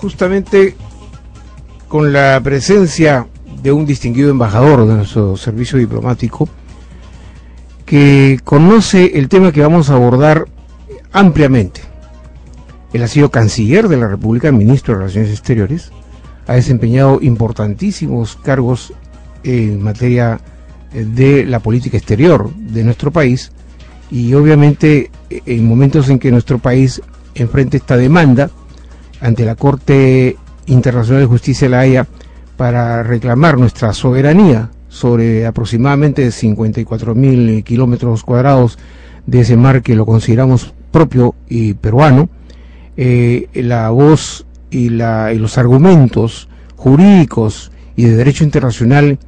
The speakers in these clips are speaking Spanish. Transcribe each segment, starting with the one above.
justamente con la presencia de un distinguido embajador de nuestro servicio diplomático que conoce el tema que vamos a abordar ampliamente. Él ha sido canciller de la República, ministro de Relaciones Exteriores, ha desempeñado importantísimos cargos en materia de la política exterior de nuestro país, y obviamente en momentos en que nuestro país enfrenta esta demanda ante la Corte Internacional de Justicia de La Haya para reclamar nuestra soberanía sobre aproximadamente 54.000 kilómetros cuadrados de ese mar que lo consideramos propio y peruano, la voz y los argumentos jurídicos y de derecho internacional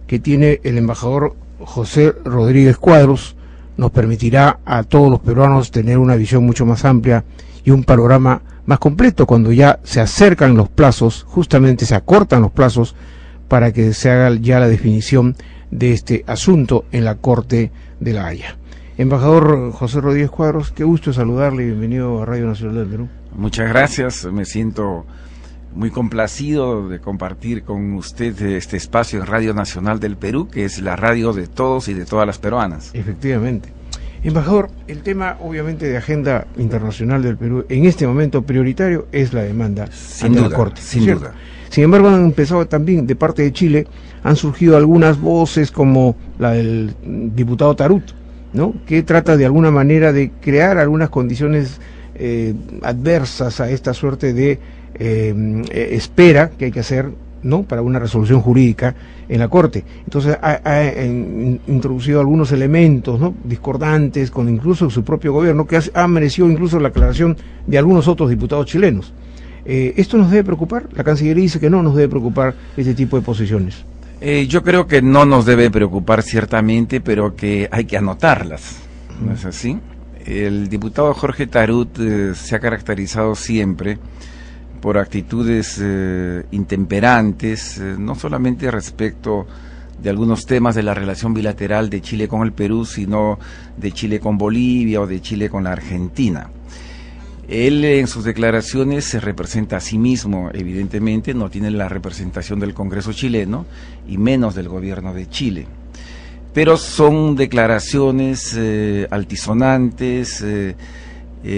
que tiene el embajador José Rodríguez Cuadros nos permitirá a todos los peruanos tener una visión mucho más amplia y un panorama más completo cuando ya se acercan los plazos, justamente se acortan los plazos para que se haga ya la definición de este asunto en la Corte de La Haya. Embajador José Rodríguez Cuadros, qué gusto saludarle y bienvenido a Radio Nacional del Perú. Muchas gracias, me siento muy complacido de compartir con usted este espacio en Radio Nacional del Perú, que es la radio de todos y de todas las peruanas. Efectivamente. Embajador, el tema obviamente de agenda internacional del Perú en este momento prioritario es la demanda ante la Corte. Sin duda. Sin embargo, han empezado también de parte de Chile, han surgido algunas voces como la del diputado Tarut, ¿no?, que trata de alguna manera de crear algunas condiciones adversas a esta suerte de espera que hay que hacer, ¿no?, para una resolución jurídica en la Corte. Entonces ha introducido algunos elementos, ¿no?, discordantes con incluso su propio gobierno, que ha merecido incluso la aclaración de algunos otros diputados chilenos. ¿Esto nos debe preocupar? La Cancillería dice que no nos debe preocupar este tipo de posiciones. Yo creo que no nos debe preocupar ciertamente, pero que hay que anotarlas, ¿no es así? El diputado Jorge Tarut se ha caracterizado siempre por actitudes intemperantes, no solamente respecto de algunos temas de la relación bilateral de Chile con el Perú, sino de Chile con Bolivia o de Chile con la Argentina. Él en sus declaraciones se representa a sí mismo, evidentemente no tiene la representación del Congreso chileno y menos del gobierno de Chile. Pero son declaraciones altisonantes,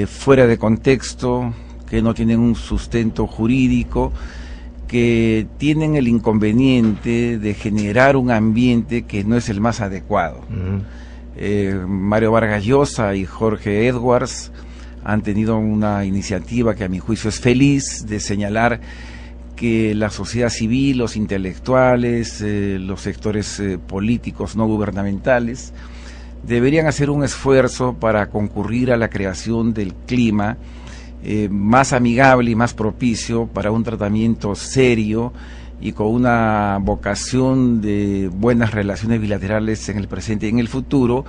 fuera de contexto, que no tienen un sustento jurídico, que tienen el inconveniente de generar un ambiente que no es el más adecuado. Mario Vargas Llosa y Jorge Edwards han tenido una iniciativa que a mi juicio es feliz, de señalar que la sociedad civil, los intelectuales, los sectores políticos no gubernamentales deberían hacer un esfuerzo para concurrir a la creación del clima más amigable y más propicio para un tratamiento serio y con una vocación de buenas relaciones bilaterales en el presente y en el futuro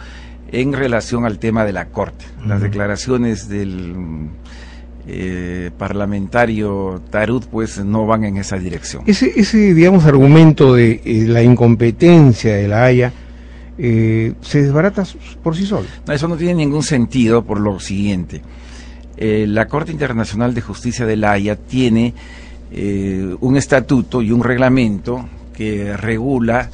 en relación al tema de la Corte. Las declaraciones del parlamentario Tarut pues no van en esa dirección. Ese digamos argumento de la incompetencia de La Haya se desbarata por sí solo. No, eso no tiene ningún sentido por lo siguiente. La Corte Internacional de Justicia de La Haya tiene un estatuto y un reglamento que regula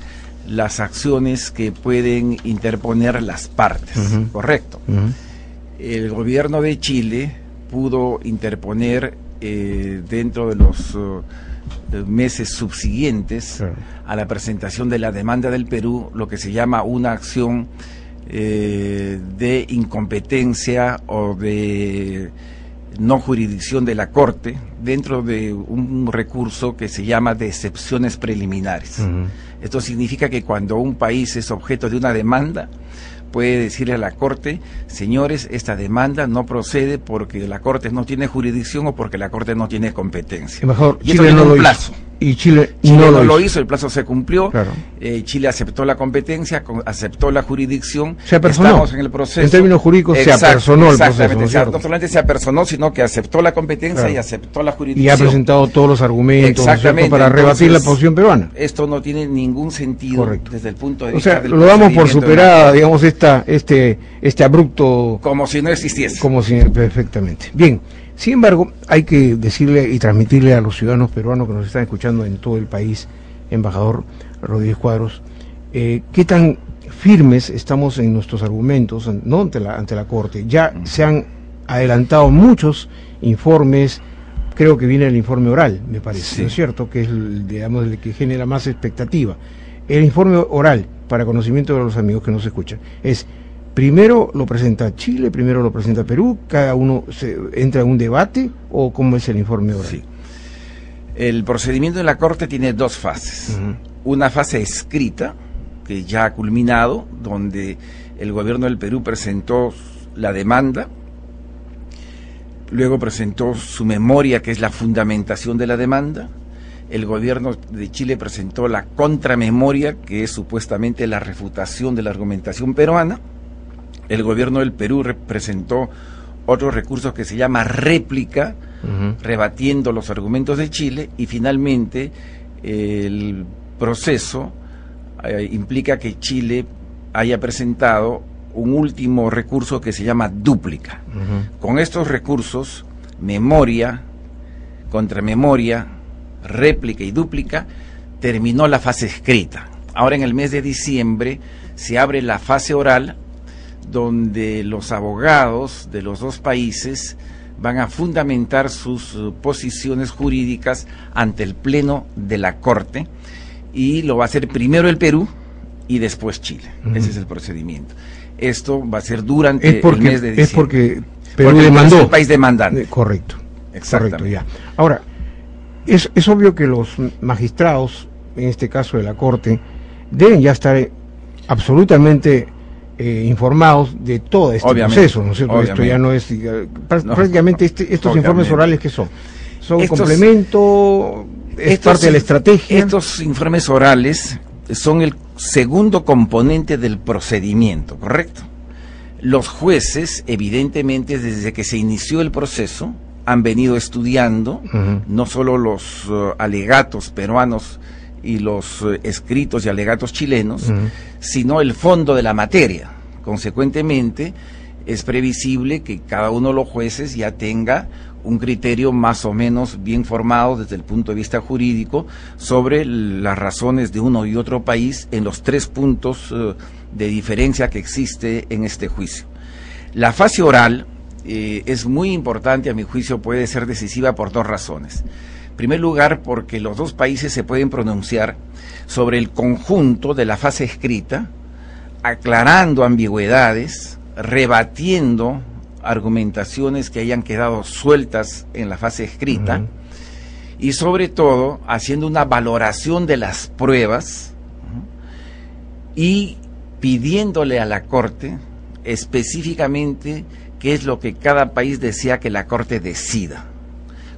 las acciones que pueden interponer las partes, correcto. El gobierno de Chile pudo interponer dentro de los meses subsiguientes a la presentación de la demanda del Perú lo que se llama una acción de incompetencia o de no jurisdicción de la Corte dentro de un recurso que se llama de excepciones preliminares. Esto significa que cuando un país es objeto de una demanda, puede decirle a la Corte, señores, esta demanda no procede porque la Corte no tiene jurisdicción o porque la Corte no tiene competencia. Mejor, y Chile no lo plazo. Y Chile no lo hizo, el plazo se cumplió, claro. Chile aceptó la competencia, aceptó la jurisdicción, se apersonó. Estamos en el proceso. En términos jurídicos se apersonó el proceso. No solamente se apersonó, sino que aceptó la competencia y aceptó la jurisdicción. Y ha presentado todos los argumentos, exactamente, para rebatir la posición peruana. Esto no tiene ningún sentido desde el punto de vista del procedimiento. Lo damos por superada, digamos, este abrupto... Como si no existiese. Como si, perfectamente. Bien, Sin embargo, hay que decirle y transmitirle a los ciudadanos peruanos que nos están escuchando en todo el país, embajador Rodríguez Cuadros, qué tan firmes estamos en nuestros argumentos, ¿no?, ante la Corte. Ya se han adelantado muchos informes, creo que viene el informe oral, me parece, sí, ¿no es cierto?, que es digamos, el que genera más expectativa. El informe oral, para conocimiento de los amigos que nos escuchan, es: primero lo presenta Chile, primero lo presenta Perú, cada uno entra en un debate, ¿o cómo es el informe oral? Sí. El procedimiento de la Corte tiene dos fases. Una fase escrita, que ya ha culminado, donde el gobierno del Perú presentó la demanda, luego presentó su memoria, que es la fundamentación de la demanda. El gobierno de Chile presentó la contramemoria, que es supuestamente la refutación de la argumentación peruana. El gobierno del Perú presentó otro recurso que se llama réplica, rebatiendo los argumentos de Chile, y finalmente el proceso implica que Chile haya presentado un último recurso que se llama dúplica. Con estos recursos, memoria, contramemoria, réplica y dúplica, terminó la fase escrita. Ahora, en el mes de diciembre se abre la fase oral, donde los abogados de los dos países van a fundamentar sus posiciones jurídicas ante el Pleno de la Corte, y lo va a hacer primero el Perú y después Chile. Ese es el procedimiento. Esto va a ser durante el mes de diciembre. Es porque Perú demandó. Es el país demandante. Correcto. Exactamente. Correcto, ya. Ahora, es obvio que los magistrados, en este caso de la Corte, deben ya estar absolutamente informados de todo este proceso, ¿no es cierto? Esto ya no es prácticamente estos informes orales, ¿qué son? ¿Son complemento? ¿Es parte de la estrategia? Estos informes orales son el segundo componente del procedimiento, ¿correcto? Los jueces, evidentemente, desde que se inició el proceso, han venido estudiando no solo los alegatos peruanos y los escritos y alegatos chilenos, sino el fondo de la materia. Consecuentemente, es previsible que cada uno de los jueces ya tenga un criterio más o menos bien formado desde el punto de vista jurídico sobre las razones de uno y otro país en los 3 puntos de diferencia que existe en este juicio. La fase oral es muy importante, a mi juicio puede ser decisiva por 2 razones. En primer lugar, porque los dos países se pueden pronunciar sobre el conjunto de la fase escrita, aclarando ambigüedades, rebatiendo argumentaciones que hayan quedado sueltas en la fase escrita, y sobre todo haciendo una valoración de las pruebas y pidiéndole a la Corte específicamente qué es lo que cada país desea que la Corte decida.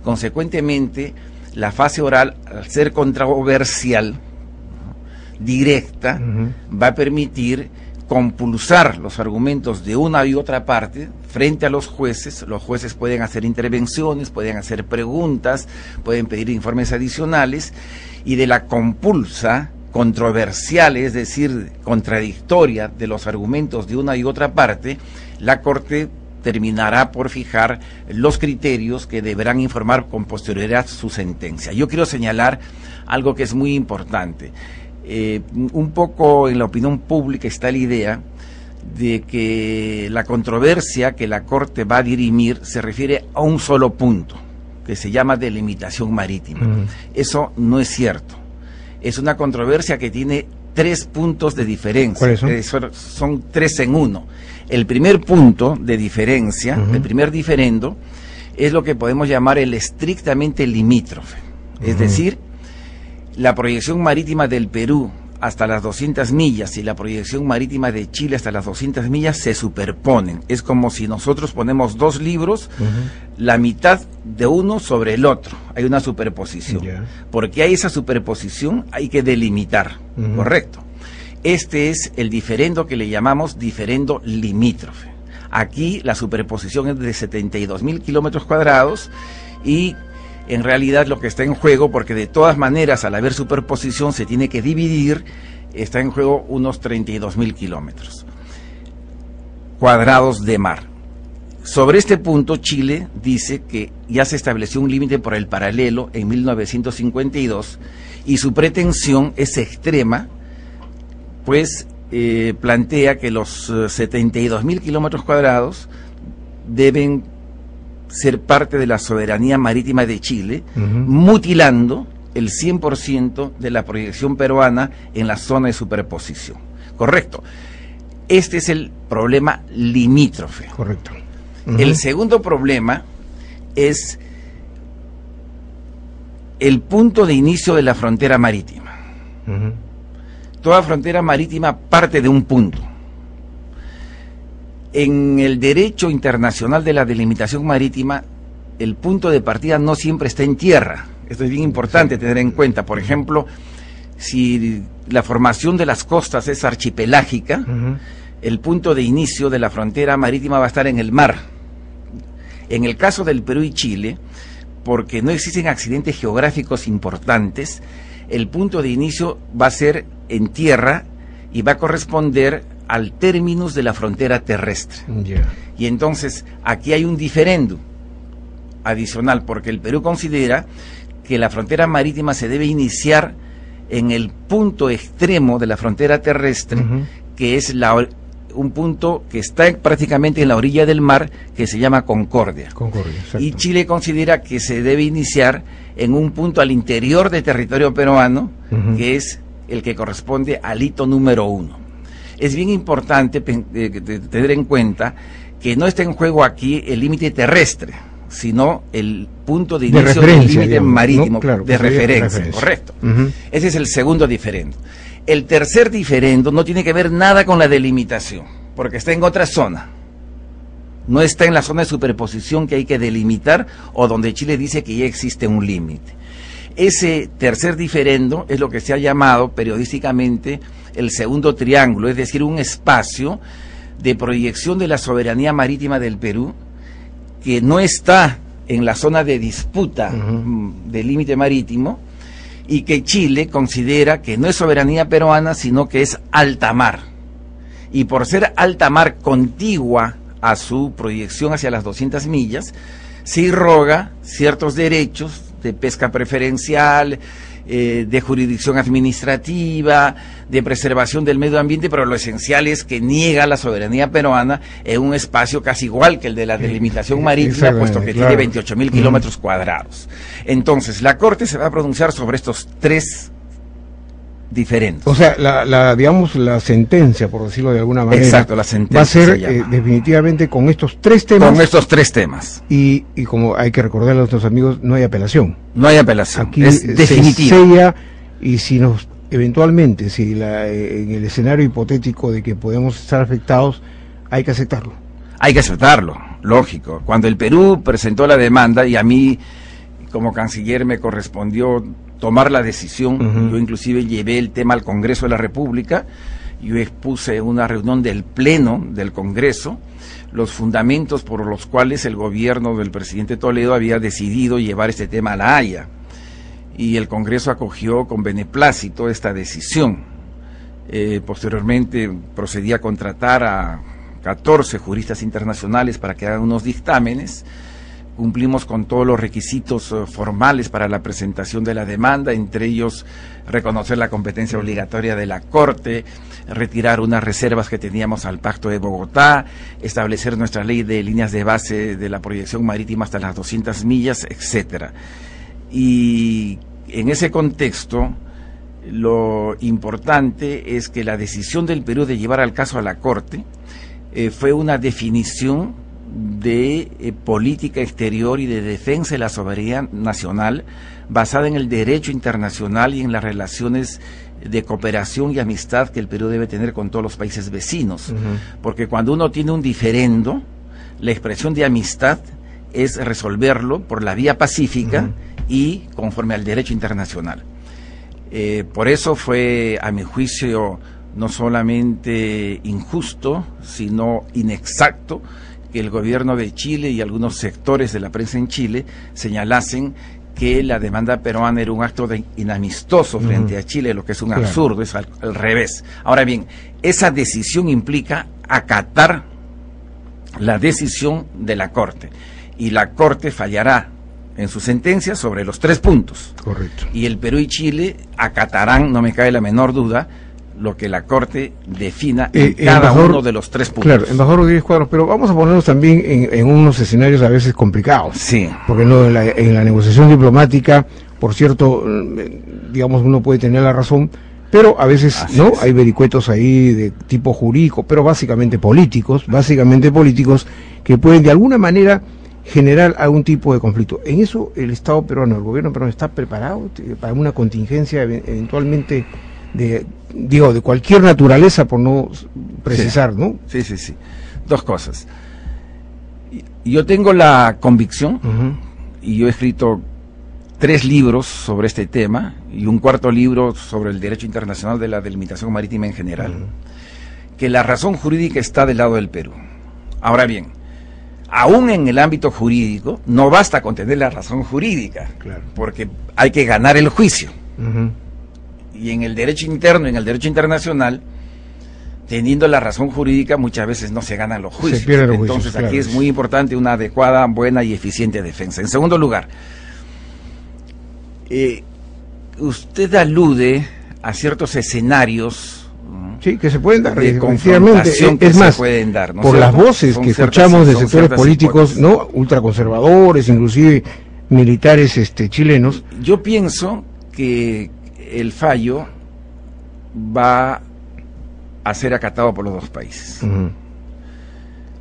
Consecuentemente, la fase oral, al ser controversial, directa, va a permitir compulsar los argumentos de una y otra parte frente a los jueces. Los jueces pueden hacer intervenciones, pueden hacer preguntas, pueden pedir informes adicionales, y de la compulsa controversial, es decir, contradictoria de los argumentos de una y otra parte, la Corte terminará por fijar los criterios que deberán informar con posterioridad su sentencia. Yo quiero señalar algo que es muy importante. Un poco en la opinión pública está la idea de que la controversia que la Corte va a dirimir se refiere a un solo punto, que se llama delimitación marítima. Eso no es cierto. Es una controversia que tiene 3 puntos de diferencia. ¿Cuáles son? Son 3 en 1. El primer punto de diferencia, el primer diferendo, es lo que podemos llamar el estrictamente limítrofe. Es decir, la proyección marítima del Perú hasta las 200 millas y la proyección marítima de Chile hasta las 200 millas se superponen. Es como si nosotros ponemos 2 libros, la mitad de uno sobre el otro. Hay una superposición. Porque hay esa superposición, hay que delimitar, ¿correcto? Este es el diferendo que le llamamos diferendo limítrofe. Aquí la superposición es de 72.000 kilómetros cuadrados y en realidad lo que está en juego, porque de todas maneras al haber superposición se tiene que dividir, está en juego unos 32.000 kilómetros cuadrados de mar. Sobre este punto, Chile dice que ya se estableció un límite por el paralelo en 1952 y su pretensión es extrema, pues plantea que los 72.000 kilómetros cuadrados deben ser parte de la soberanía marítima de Chile, mutilando el 100% de la proyección peruana en la zona de superposición. Correcto. Este es el problema limítrofe. Correcto. El segundo problema es el punto de inicio de la frontera marítima. Toda frontera marítima parte de un punto. En el derecho internacional de la delimitación marítima, el punto de partida no siempre está en tierra. Esto es bien importante tener en cuenta. Por ejemplo, si la formación de las costas es archipelágica, el punto de inicio de la frontera marítima va a estar en el mar. En el caso del Perú y Chile, porque no existen accidentes geográficos importantes, el punto de inicio va a ser en tierra y va a corresponder al términus de la frontera terrestre. Y entonces aquí hay un diferendo adicional, porque el Perú considera que la frontera marítima se debe iniciar en el punto extremo de la frontera terrestre, que es un punto que está prácticamente en la orilla del mar, que se llama Concordia. Y Chile considera que se debe iniciar en un punto al interior del territorio peruano, que es el que corresponde al hito número 1. Es bien importante tener en cuenta que no está en juego aquí el límite terrestre, sino el punto de inicio del límite marítimo, ¿no? Claro, de referencia, correcto. Ese es el segundo diferendo. El tercer diferendo no tiene que ver nada con la delimitación, porque está en otra zona. No está en la zona de superposición que hay que delimitar o donde Chile dice que ya existe un límite. Ese tercer diferendo es lo que se ha llamado periodísticamente el segundo triángulo, es decir, un espacio de proyección de la soberanía marítima del Perú que no está en la zona de disputa del límite marítimo, y que Chile considera que no es soberanía peruana, sino que es alta mar. Y por ser alta mar contigua a su proyección hacia las 200 millas, se irroga ciertos derechos de pesca preferencial, de jurisdicción administrativa, de preservación del medio ambiente, pero lo esencial es que niega la soberanía peruana en un espacio casi igual que el de la delimitación marítima, puesto que tiene 28.000 kilómetros cuadrados. Entonces, la Corte se va a pronunciar sobre estos tres diferentes. O sea, digamos, la sentencia, por decirlo de alguna manera. Exacto, la sentencia va a ser definitivamente con estos tres temas. Con estos tres temas. Y como hay que recordarle a nuestros amigos, no hay apelación. No hay apelación. Aquí es definitiva. Se sella, y si nos eventualmente, si en el escenario hipotético de que podemos estar afectados, hay que aceptarlo. Hay que aceptarlo, lógico. Cuando el Perú presentó la demanda, y a mí como canciller me correspondió tomar la decisión, yo inclusive llevé el tema al Congreso de la República, yo expuse en una reunión del Pleno del Congreso los fundamentos por los cuales el gobierno del presidente Toledo había decidido llevar este tema a La Haya, y el Congreso acogió con beneplácito esta decisión. Posteriormente procedí a contratar a 14 juristas internacionales para que hagan unos dictámenes. Cumplimos con todos los requisitos formales para la presentación de la demanda, entre ellos reconocer la competencia obligatoria de la Corte, retirar unas reservas que teníamos al Pacto de Bogotá, establecer nuestra ley de líneas de base de la proyección marítima hasta las 200 millas, etcétera. Y en ese contexto, lo importante es que la decisión del Perú de llevar al caso a la Corte fue una definición de política exterior y de defensa de la soberanía nacional basada en el derecho internacional y en las relaciones de cooperación y amistad que el Perú debe tener con todos los países vecinos. Porque cuando uno tiene un diferendo, la expresión de amistad es resolverlo por la vía pacífica y conforme al derecho internacional. Por eso fue, a mi juicio, no solamente injusto, sino inexacto, que el gobierno de Chile y algunos sectores de la prensa en Chile señalasen que la demanda peruana era un acto inamistoso frente a Chile, lo que es un absurdo, es al revés. Ahora bien, esa decisión implica acatar la decisión de la Corte, y la Corte fallará en su sentencia sobre los 3 puntos. Correcto. Y el Perú y Chile acatarán, no me cabe la menor duda, lo que la Corte defina en cada uno de los 3 puntos. Claro, embajador Rodríguez Cuadros, pero vamos a ponernos también en unos escenarios a veces complicados. Sí. Porque no, en la negociación diplomática, por cierto, digamos, uno puede tener la razón, pero a veces no hay vericuetos ahí de tipo jurídico, pero básicamente políticos que pueden de alguna manera generar algún tipo de conflicto. En eso el Estado peruano, el gobierno peruano, está preparado para una contingencia eventualmente de cualquier naturaleza, por no precisar, sí. ¿no? Sí. 2 cosas. Yo tengo la convicción, y yo he escrito 3 libros sobre este tema y un 4º libro sobre el derecho internacional de la delimitación marítima en general, que la razón jurídica está del lado del Perú. Ahora bien, aún en el ámbito jurídico, no basta con tener la razón jurídica, claro, porque hay que ganar el juicio. Y en el derecho interno, en el derecho internacional, teniendo la razón jurídica, muchas veces no se ganan los juicios. Se pierden los Entonces, juicios, aquí claro, es muy importante una adecuada, buena y eficiente defensa. En segundo lugar, usted alude a ciertos escenarios, sí, que se pueden dar, de confrontación que es más, se pueden dar, ¿no? por las voces son que ciertas, escuchamos de son sectores ciertas políticos, hipótesis, no ultraconservadores, inclusive militares chilenos. Yo pienso que el fallo va a ser acatado por los 2 países.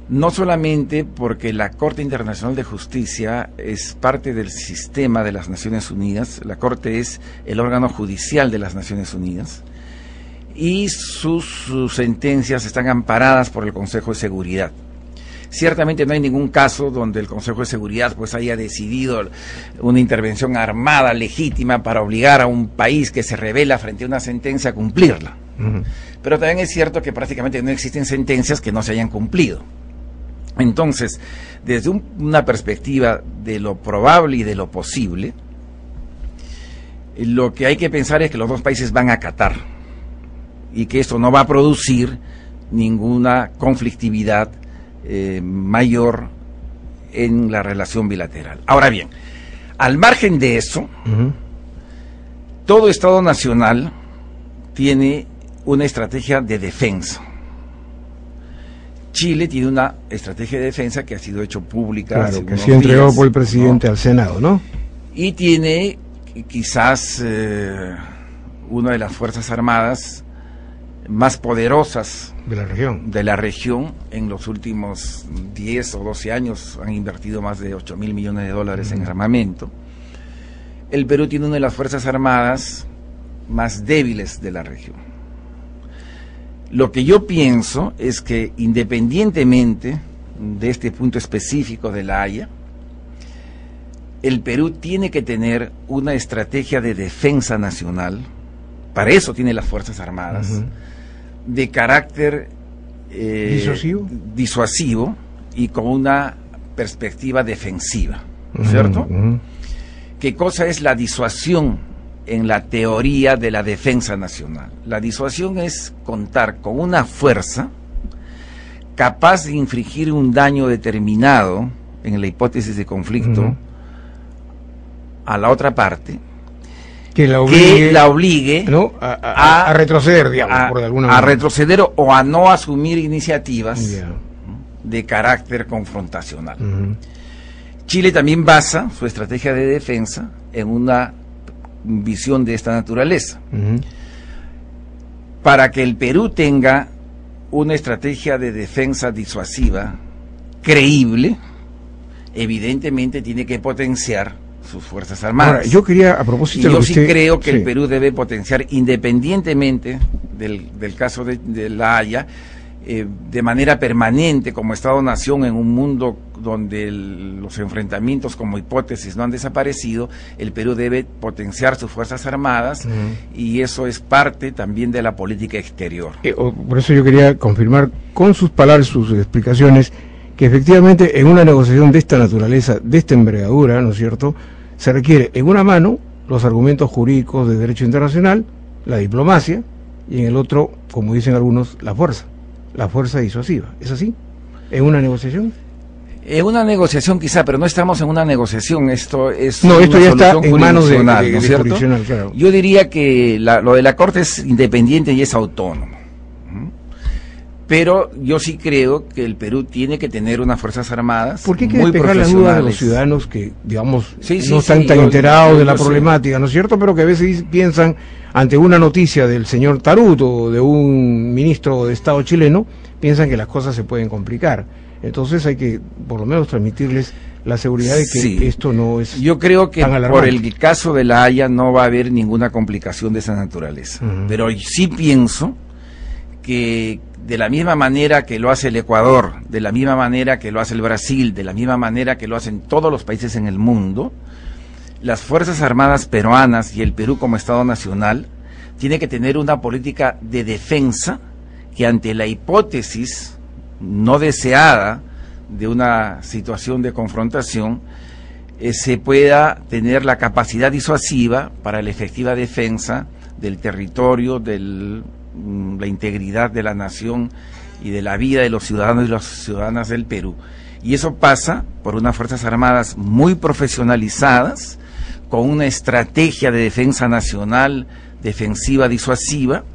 No solamente porque la Corte Internacional de Justicia es parte del sistema de las Naciones Unidas, la Corte es el órgano judicial de las Naciones Unidas, y sus sentencias están amparadas por el Consejo de Seguridad. Ciertamente no hay ningún caso donde el Consejo de Seguridad pues haya decidido una intervención armada legítima para obligar a un país que se rebela frente a una sentencia a cumplirla. Pero también es cierto que prácticamente no existen sentencias que no se hayan cumplido. Entonces, desde una perspectiva de lo probable y de lo posible, lo que hay que pensar es que los 2 países van a acatar y que esto no va a producir ninguna conflictividad mayor en la relación bilateral. Ahora bien, al margen de eso, todo Estado nacional tiene una estrategia de defensa. Chile tiene una estrategia de defensa que ha sido hecho pública. Claro, que ha sido entregado por el presidente, ¿no?, al Senado, ¿no? Y tiene quizás una de las Fuerzas Armadas más poderosas de la región. En los últimos 10 o 12 años han invertido más de $8.000 millones en armamento. El Perú tiene una de las Fuerzas Armadas más débiles de la región. Lo que yo pienso es que, independientemente de este punto específico de La Haya, el Perú tiene que tener una estrategia de defensa nacional, para eso tiene las Fuerzas Armadas, de carácter disuasivo y con una perspectiva defensiva, ¿cierto? ¿Qué cosa es la disuasión en la teoría de la defensa nacional? La disuasión es contar con una fuerza capaz de infligir un daño determinado, en la hipótesis de conflicto, a la otra parte, que la obligue ¿no?, a retroceder, digamos, por alguna manera. A retroceder o a no asumir iniciativas de carácter confrontacional. Chile también basa su estrategia de defensa en una visión de esta naturaleza. Para que el Perú tenga una estrategia de defensa disuasiva creíble, evidentemente tiene que potenciar sus Fuerzas Armadas. Ahora, yo quería, a propósito de lo que usted... creo que el Perú debe potenciar, independientemente del caso de La Haya, de manera permanente como Estado-nación en un mundo donde los enfrentamientos como hipótesis no han desaparecido, el Perú debe potenciar sus Fuerzas Armadas y eso es parte también de la política exterior. Por eso yo quería confirmar con sus palabras, sus explicaciones, que efectivamente en una negociación de esta naturaleza, de esta envergadura, ¿no es cierto?, se requiere en una mano los argumentos jurídicos de derecho internacional, la diplomacia, y en el otro, como dicen algunos, la fuerza disuasiva. ¿Es así? ¿En una negociación? En una negociación quizá, pero no estamos en una negociación, esto es esto ya está en manos de ¿no es cierto? Claro. Yo diría que lo de la Corte es independiente y es autónomo. Pero yo sí creo que el Perú tiene que tener unas Fuerzas Armadas ¿Por qué hay que muy despejar las dudas de los profesionales? ciudadanos que, digamos, Sí, no están tan enterados de la problemática, ¿no es cierto? Pero que a veces piensan, ante una noticia del señor Tarut o de un ministro de Estado chileno, piensan que las cosas se pueden complicar. Entonces hay que, por lo menos, transmitirles la seguridad de que esto no es. Yo creo que tan por el caso de La Haya no va a haber ninguna complicación de esa naturaleza. Pero sí pienso que de la misma manera que lo hace el Ecuador, de la misma manera que lo hace el Brasil, de la misma manera que lo hacen todos los países en el mundo, las Fuerzas Armadas peruanas y el Perú como Estado Nacional tiene que tener una política de defensa que ante la hipótesis no deseada de una situación de confrontación se pueda tener la capacidad disuasiva para la efectiva defensa del territorio, la integridad de la nación y de la vida de los ciudadanos y las ciudadanas del Perú. Y eso pasa por unas Fuerzas Armadas muy profesionalizadas, con una estrategia de defensa nacional, defensiva, disuasiva,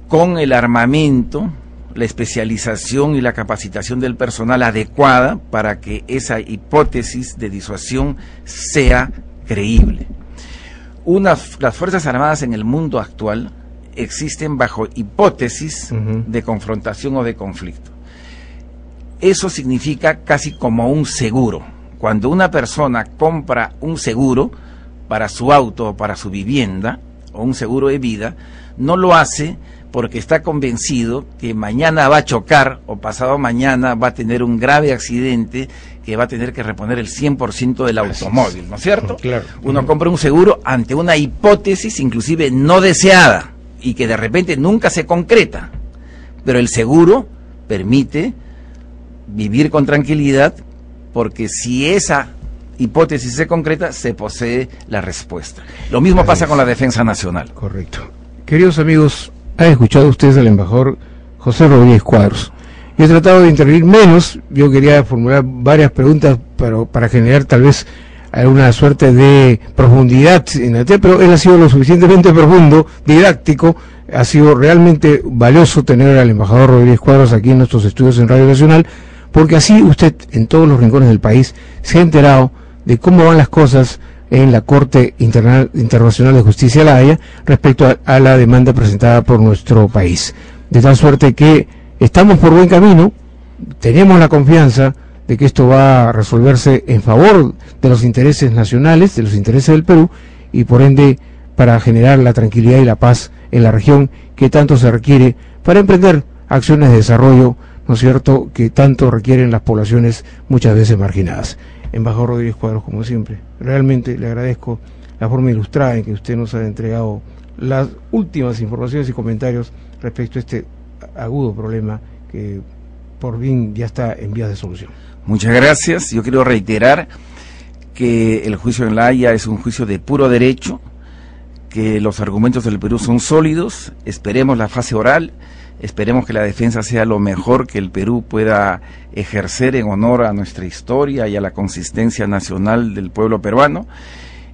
con el armamento, la especialización y la capacitación del personal adecuada para que esa hipótesis de disuasión sea creíble. Las Fuerzas Armadas en el mundo actual existen bajo hipótesis de confrontación o de conflicto. Eso significa casi como un seguro. Cuando una persona compra un seguro para su auto o para su vivienda, o un seguro de vida, no lo hace porque está convencido que mañana va a chocar o pasado mañana va a tener un grave accidente que va a tener que reponer el 100% del automóvil, ¿no es cierto? Claro. Uno compra un seguro ante una hipótesis inclusive no deseada y que de repente nunca se concreta, pero el seguro permite vivir con tranquilidad porque si esa hipótesis se concreta, se posee la respuesta. Lo mismo pasa con la defensa nacional. Correcto. Queridos amigos, han escuchado ustedes al embajador José Rodríguez Cuadros. Yo he tratado de intervenir menos, yo quería formular varias preguntas para generar tal vez alguna suerte de profundidad en el tema, pero él ha sido lo suficientemente profundo, didáctico, ha sido realmente valioso tener al embajador Rodríguez Cuadros aquí en nuestros estudios en Radio Nacional, porque así usted en todos los rincones del país se ha enterado de cómo van las cosas en la Corte Internacional de Justicia de La Haya respecto a la demanda presentada por nuestro país. De tal suerte que estamos por buen camino, tenemos la confianza de que esto va a resolverse en favor de los intereses nacionales, de los intereses del Perú, y por ende para generar la tranquilidad y la paz en la región que tanto se requiere para emprender acciones de desarrollo, ¿no es cierto?, que tanto requieren las poblaciones muchas veces marginadas. Embajador Rodríguez Cuadros, como siempre, realmente le agradezco la forma ilustrada en que usted nos ha entregado las últimas informaciones y comentarios respecto a este agudo problema que por fin ya está en vías de solución. Muchas gracias. Yo quiero reiterar que el juicio en La Haya es un juicio de puro derecho, que los argumentos del Perú son sólidos. Esperemos la fase oral, esperemos que la defensa sea lo mejor que el Perú pueda ejercer en honor a nuestra historia y a la consistencia nacional del pueblo peruano,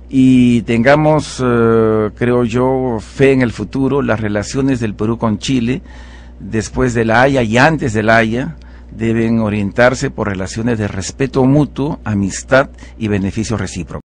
y tengamos, creo yo, fe en el futuro. Las relaciones del Perú con Chile, después de La Haya y antes de La Haya, deben orientarse por relaciones de respeto mutuo, amistad y beneficio recíproco.